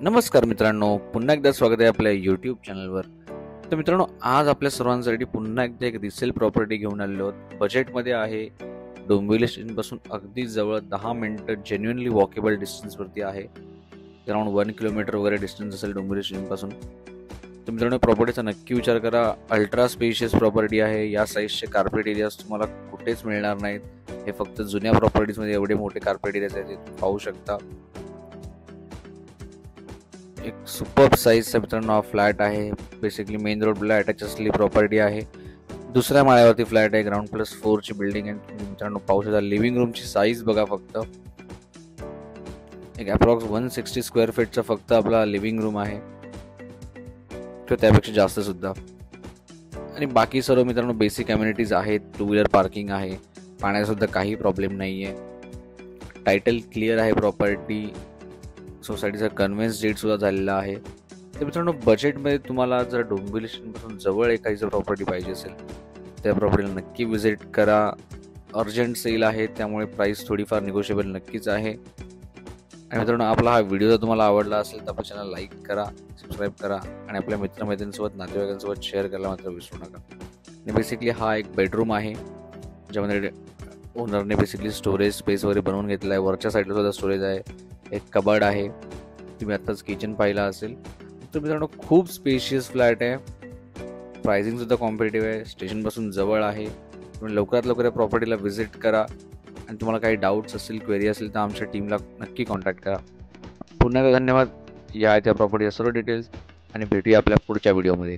नमस्कार मित्रांनो, पुन्हा एकदा स्वागत आहे आपल्या यूट्यूब चॅनलवर. तर मित्रांनो, आज आपल्या सर्वांसाठी पुन्हा एकदा एक रिसेल प्रॉपर्टी घेऊन आलेलो आहोत. बजेटमध्ये आहे, डोंबिवली स्टेशनपासून अगदी जवळ 10 मिनिटं जेन्युइनली वॉकेबल डिस्टन्सवरती आहे. अराउंड 1 किलोमीटर वगैरे डिस्टन्स असेल डोंबिवली स्टेशनपासून. तर मित्रांनो, प्रॉपर्टीचा नक्की विचार करा. अल्ट्रा स्पेशियस प्रॉपर्टी आहे. या साईजचे कार्पेट एरियाज तुम्हाला कुठेच मिळणार नाहीत. हे फक्त जुन्या प्रॉपर्टीजमध्ये एवढे मोठे कार्पेट एरियाज आहेत, ते पाहू शकता. एक सुपर साईजचा मित्रांनो हा फ्लॅट आहे. बेसिकली मेन रोडला अटॅच असलेली प्रॉपर्टी आहे. दुसऱ्या माळ्यावरती फ्लॅट आहे. ग्राउंड +4 बिल्डिंग आहे. तुम्ही मित्रांनो पाहू शकता. लिव्हिंग रूमची साईज बघा फक्त. एक अप्रॉक्स 160 स्क्वेअर फीटचा फक्त आपला लिव्हिंग रूम आहे, किंवा त्यापेक्षा जास्त सुद्धा. आणि बाकी सर्व मित्रांनो बेसिक अम्युनिटीज आहेत. 2 व्हीलर पार्किंग आहे. पाण्याचा काही प्रॉब्लेम नाही आहे. टायटल क्लिअर आहे. प्रॉपर्टी सोसायटीचा कन्व्हेन्स डेट सुद्धा झालेला आहे. तर मित्रांनो, बजेटमध्ये तुम्हाला जर डोंबिवली स्टेशनपासून जवळ एखादी जर प्रॉपर्टी पाहिजे असेल, त्या प्रॉपर्टीला नक्की व्हिजिट करा. अर्जंट सेल आहे, त्यामुळे प्राईस थोडीफार निगोशिएबल नक्कीच आहे. आणि मित्रांनो, आपला हा व्हिडिओ जर तुम्हाला आवडला असेल तर आपल्या चॅनल लाईक करा, सबस्क्राईब करा आणि आपल्या मित्रमैत्रिणींसोबत, नातेवाईकांसोबत शेअर करायला मात्र विसरू नका. आणि बेसिकली हा एक बेडरूम आहे, ज्यामध्ये ओनरने बेसिकली स्टोरेज स्पेस वगैरे बनवून घेतला आहे. वरच्या साईडला सुद्धा स्टोरेज आहे. एक कबर्ड आहे. तुम्ही आत्ताच किचन पाहिला असेल. तर मित्रांनो, खूप स्पेशियस फ्लॅट आहे. प्राइसिंग सुद्धा कॉम्पिटेटिव्ह आहे. स्टेशनपासून जवळ आहे. तुम्ही लवकरात लवकर या प्रॉपर्टीला व्हिजिट करा. आणि तुम्हाला काही डाऊट्स असतील, क्वेरी असेल तर आमच्या टीमला नक्की कॉन्टॅक्ट करा. पुन्हा एकदा धन्यवाद. या त्या प्रॉपर्टीच्या सर्व डिटेल्स आणि भेटूया आपल्या पुढच्या व्हिडिओमध्ये.